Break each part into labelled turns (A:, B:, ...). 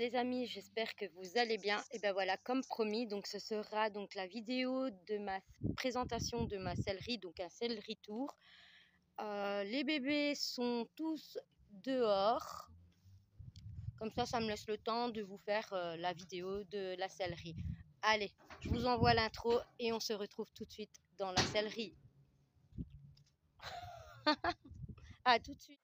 A: les amis, j'espère que vous allez bien. Et ben voilà, comme promis, donc ce sera donc la vidéo de ma présentation de ma sellerie, donc un céleri tour. Les bébés sont tous dehors. Comme ça me laisse le temps de vous faire la vidéo de la sellerie. Allez, je vous envoie l'intro et on se retrouve tout de suite dans la sellerie. À tout de suite.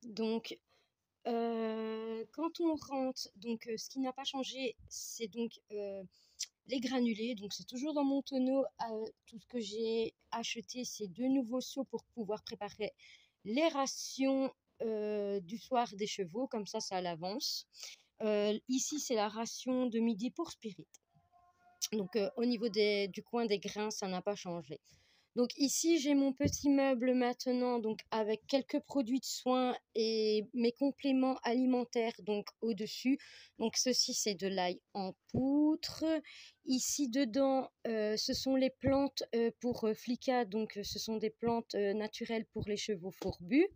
A: Donc, quand on rentre, donc ce qui n'a pas changé, c'est donc les granulés. Donc, c'est toujours dans mon tonneau. Tout ce que j'ai acheté, c'est 2 nouveaux seaux pour pouvoir préparer les rations du soir des chevaux. Comme ça à l'avance. Ici, c'est la ration de midi pour Spirit. Donc, au niveau du coin des grains, ça n'a pas changé. Donc ici, j'ai mon petit meuble maintenant, donc avec quelques produits de soins et mes compléments alimentaires donc au-dessus. Donc ceci, c'est de l'ail en poutre. Ici dedans, ce sont les plantes pour Flicka, donc ce sont des plantes naturelles pour les chevaux fourbus.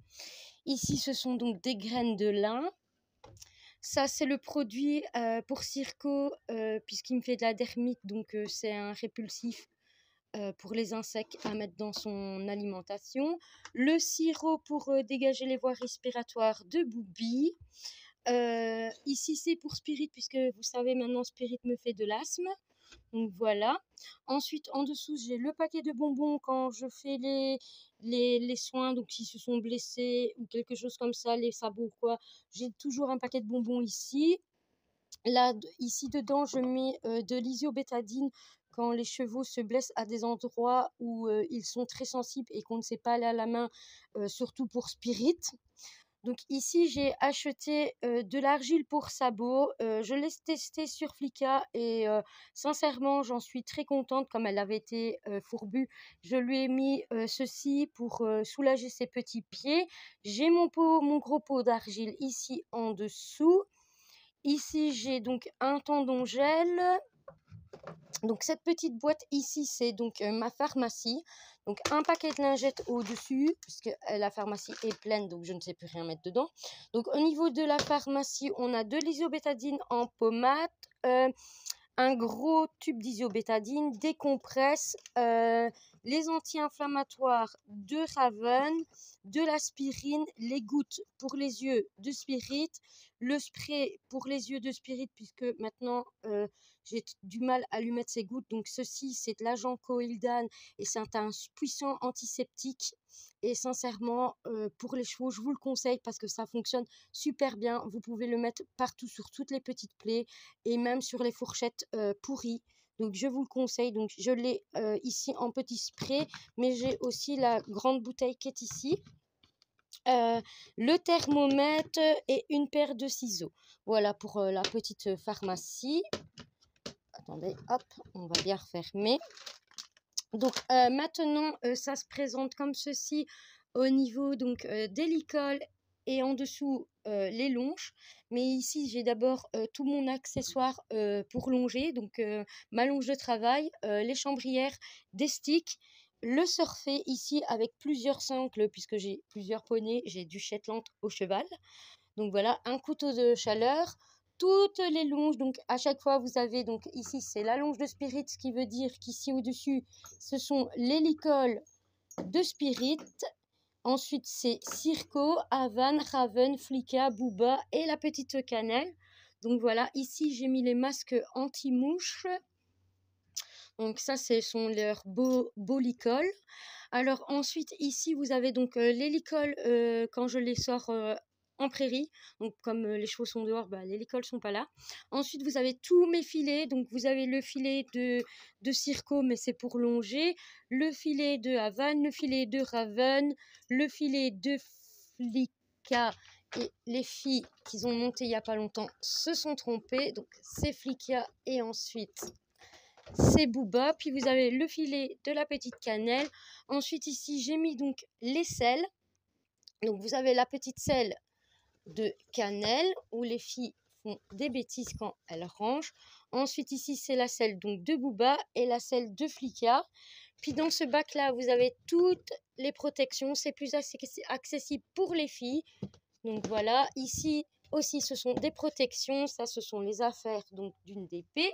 A: Ici, ce sont donc des graines de lin. Ça, c'est le produit pour Circo, puisqu'il me fait de la dermite, donc c'est un répulsif pour les insectes à mettre dans son alimentation. Le sirop pour dégager les voies respiratoires de Boubi. Ici, c'est pour Spirit, puisque vous savez, maintenant, Spirit me fait de l'asthme. Donc voilà. Ensuite, en dessous, j'ai le paquet de bonbons quand je fais les soins. Donc, s'ils se sont blessés ou quelque chose comme ça, les sabots ou quoi, j'ai toujours un paquet de bonbons ici. Là, ici dedans, je mets de l'isobétadine quand les chevaux se blessent à des endroits où ils sont très sensibles et qu'on ne sait pas aller à la main, surtout pour Spirit. Donc ici, j'ai acheté de l'argile pour sabots. Je l'ai testé sur Flicka et sincèrement, j'en suis très contente. Comme elle avait été fourbue, je lui ai mis ceci pour soulager ses petits pieds. J'ai mon gros pot d'argile ici en dessous. Ici, j'ai donc un tendon gel. Donc, cette petite boîte ici, c'est donc ma pharmacie. Donc, un paquet de lingettes au-dessus, puisque la pharmacie est pleine, donc je ne sais plus rien mettre dedans. Donc, au niveau de la pharmacie, on a de l'isobétadine en pommade, un gros tube d'isobétadine, des compresses, les anti-inflammatoires de Raven, de l'aspirine, les gouttes pour les yeux de Spirit, le spray pour les yeux de Spirit, puisque maintenant j'ai du mal à lui mettre ses gouttes. Donc ceci, c'est de l'agent Coildan et c'est un puissant antiseptique. Et sincèrement, pour les chevaux, je vous le conseille parce que ça fonctionne super bien. Vous pouvez le mettre partout sur toutes les petites plaies et même sur les fourchettes pourries. Donc je vous le conseille. Donc je l'ai ici en petit spray, mais j'ai aussi la grande bouteille qui est ici. Le thermomètre et une paire de ciseaux. Voilà pour la petite pharmacie. Attendez, hop, on va bien refermer. Donc maintenant, ça se présente comme ceci au niveau donc des licoles et en dessous les longes. Mais ici, j'ai d'abord tout mon accessoire pour longer. Donc ma longe de travail, les chambrières, des sticks. Le surfer ici avec plusieurs sangles puisque j'ai plusieurs poneys, j'ai du Shetland au cheval. Donc voilà, un couteau de chaleur, toutes les longes. Donc à chaque fois vous avez donc ici c'est la longe de Spirit, ce qui veut dire qu'ici au-dessus ce sont les licoles de Spirit. Ensuite c'est Circo, Havan, Raven, Flicka, Booba et la petite cannelle. Donc voilà, ici j'ai mis les masques anti-mouches. Donc ça, ce sont leurs beaux licoles. Alors ensuite, ici, vous avez donc les licoles quand je les sors en prairie. Donc comme les chevaux sont dehors, bah, les licoles sont pas là. Ensuite, vous avez tous mes filets. Donc vous avez le filet de Circo, mais c'est pour longer. Le filet de Havane, le filet de Raven, le filet de Flicka. Et les filles qui ont monté il n'y a pas longtemps se sont trompées. Donc c'est Flicka et ensuite c'est Booba. Puis vous avez le filet de la petite cannelle. Ensuite ici j'ai mis donc les selles. Donc vous avez la petite selle de cannelle où les filles font des bêtises quand elles rangent. Ensuite ici c'est la selle donc de Booba et la selle de Flicka. Puis dans ce bac là vous avez toutes les protections. C'est plus accessible pour les filles. Donc voilà, ici aussi ce sont des protections, ça ce sont les affaires donc d'une DP.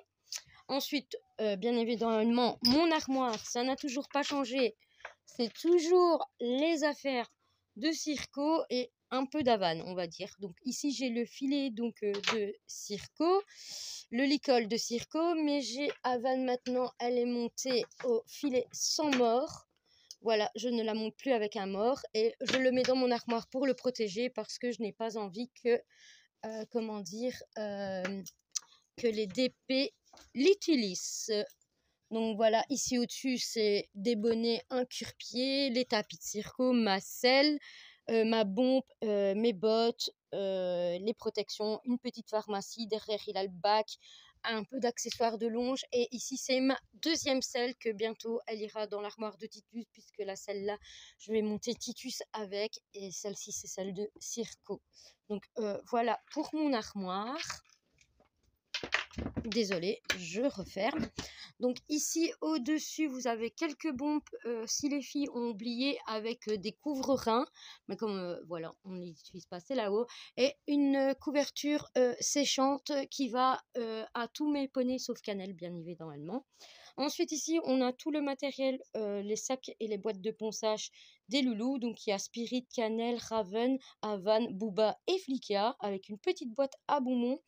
A: Ensuite, bien évidemment, mon armoire, ça n'a toujours pas changé. C'est toujours les affaires de Circo et un peu d'Havane, on va dire. Donc ici j'ai le filet donc de Circo, le licol de Circo, mais j'ai Havane maintenant, elle est montée au filet sans mort. Voilà, je ne la monte plus avec un mort et je le mets dans mon armoire pour le protéger parce que je n'ai pas envie que, que les DP l'utilisent. Donc voilà, ici au-dessus, c'est des bonnets, un cure-pied, les tapis de Circo, ma selle, ma bombe, mes bottes, les protections, une petite pharmacie. Derrière, il a le bac, un peu d'accessoires de longe. Et ici, c'est ma deuxième selle que bientôt, elle ira dans l'armoire de Titus puisque la selle-là, je vais monter Titus avec. Et celle-ci, c'est celle de Circo. Donc voilà pour mon armoire. Désolée, je referme. Donc ici au-dessus, vous avez quelques bombes si les filles ont oublié avec des couvre-reins. Mais comme voilà, on ne les utilise pas, c'est là-haut. Et une couverture séchante qui va à tous mes poneys sauf Cannelle, bien évidemment. Ensuite ici, on a tout le matériel, les sacs et les boîtes de ponçage des loulous. Donc il y a Spirit, Cannelle, Raven, Havane, Booba et Flicka avec une petite boîte à bonbons.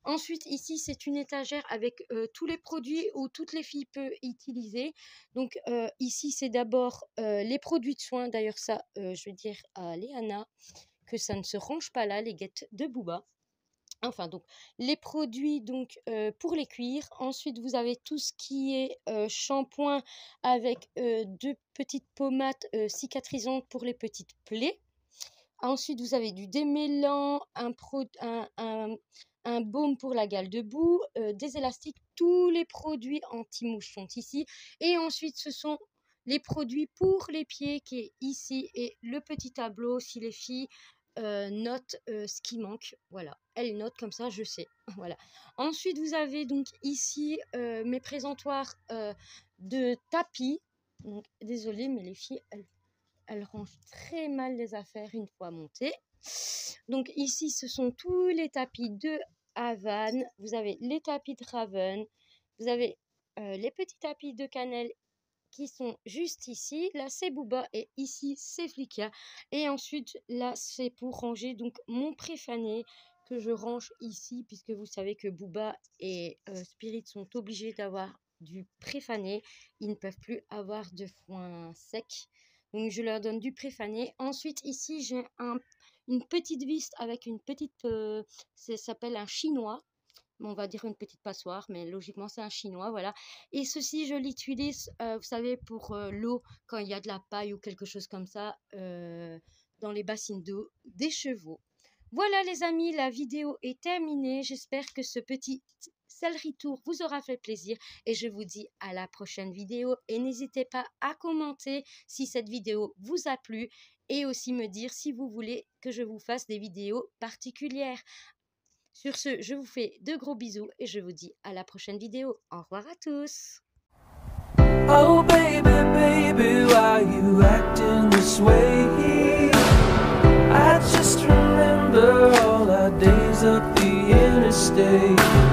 A: Ensuite ici, c'est une étagère avec tous les produits où toutes les filles peuvent utiliser. Donc ici, c'est d'abord les produits de soins. D'ailleurs ça, je vais dire à Léana que ça ne se range pas là, les guettes de Booba. Enfin, donc, les produits donc, pour les cuirs. Ensuite, vous avez tout ce qui est shampoing avec 2 petites pommades cicatrisantes pour les petites plaies. Ensuite, vous avez du démêlant, un baume pour la gale de boue, des élastiques. Tous les produits anti-mouches sont ici. Et ensuite, ce sont les produits pour les pieds qui est ici. Et le petit tableau, si les filles note ce qui manque, voilà, elle note comme ça, je sais, voilà. Ensuite, vous avez donc ici mes présentoirs de tapis. Donc, désolée, mais les filles, elles rangent très mal les affaires une fois montées. Donc ici, ce sont tous les tapis de Havane. Vous avez les tapis de Raven. Vous avez les petits tapis de Cannelle qui sont juste ici. Là, c'est Booba et ici, c'est Flicka. Et ensuite, là, c'est pour ranger donc mon préfané que je range ici puisque vous savez que Booba et Spirit sont obligés d'avoir du préfané. Ils ne peuvent plus avoir de foin sec. Donc, je leur donne du préfané. Ensuite, ici, j'ai une petite vis avec une petite... ça s'appelle un chinois. On va dire une petite passoire, mais logiquement c'est un chinois, voilà. Et ceci, je l'utilise, vous savez, pour l'eau, quand il y a de la paille ou quelque chose comme ça, dans les bassines d'eau des chevaux. Voilà les amis, la vidéo est terminée. J'espère que ce petit sellerie tour vous aura fait plaisir et je vous dis à la prochaine vidéo. Et n'hésitez pas à commenter si cette vidéo vous a plu et aussi me dire si vous voulez que je vous fasse des vidéos particulières. Sur ce, je vous fais de gros bisous et je vous dis à la prochaine vidéo. Au revoir à tous.
B: Oh baby, baby, why you acting this way? I just remember all our days up the interstate.